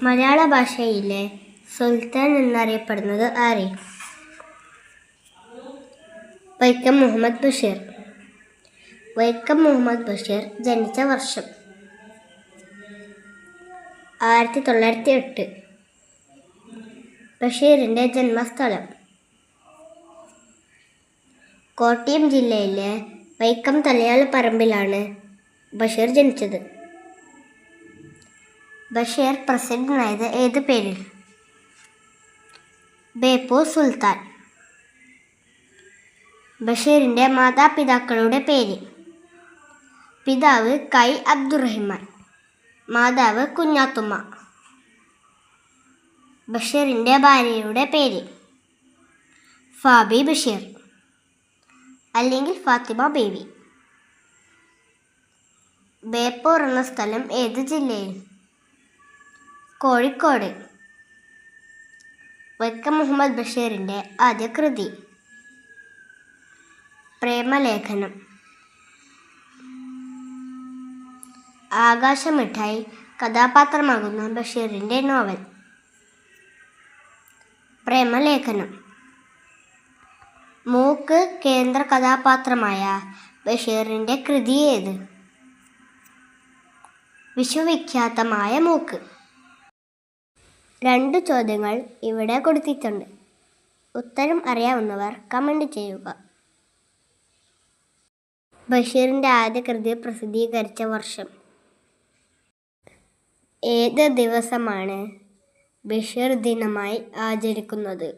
മലയാള ഭാഷയിലെ സുൽത്താൻ എന്നറിയപ്പെടുന്നത് ആര്? വൈക്കം മുഹമ്മദ് ബഷീർ. വൈക്കം മുഹമ്മദ് ബഷീർ ജനിച്ച വർഷം 1908. ബഷീറിൻ്റെ ജന്മസ്ഥലം കോട്ടയം ജില്ലയിലെ വൈക്കം തലയാളപ്പറമ്പിലാണ് ബഷീർ ജനിച്ചത്. ബഷീർ പ്രസിദ്ധനായത് ഏത് പേരിൽ? ബേപ്പൂർ സുൽത്താൻ. ബഷീറിൻ്റെ മാതാപിതാക്കളുടെ പേര്: പിതാവ് കൈ അബ്ദുറഹിമാൻ, മാതാവ് കുഞ്ഞാത്തുമ്മ. ബഷീറിൻ്റെ ഭാര്യയുടെ പേര് ഫാബി ബഷീർ അല്ലെങ്കിൽ ഫാത്തിമ ബേബി. ബേപ്പൂർ എന്ന സ്ഥലം ഏത് ജില്ലയിൽ? കോഴിക്കോട്. വൈക്കം മുഹമ്മദ് ബഷീറിൻ്റെ ആദ്യ കൃതി പ്രേമലേഖനം. ആകാശമിഠായി കഥാപാത്രമാകുന്ന ബഷീറിൻ്റെ നോവൽ പ്രേമലേഖനം. മൂക്ക് കേന്ദ്ര കഥാപാത്രമായ ബഷീറിൻ്റെ കൃതി ഏത്? വിശ്വവിഖ്യാതമായ മൂക്ക്. 2 ചോദ്യങ്ങൾ ഇവിടെ കൊടുത്തിട്ടുണ്ട്. ഉത്തരം അറിയാവുന്നവർ കമൻ്റ് ചെയ്യുക. ബഷീറിൻ്റെ ആദ്യ കൃതി പ്രസിദ്ധീകരിച്ച വർഷം? ഏത് ദിവസമാണ് ബഷീർ ദിനമായി ആചരിക്കുന്നത്?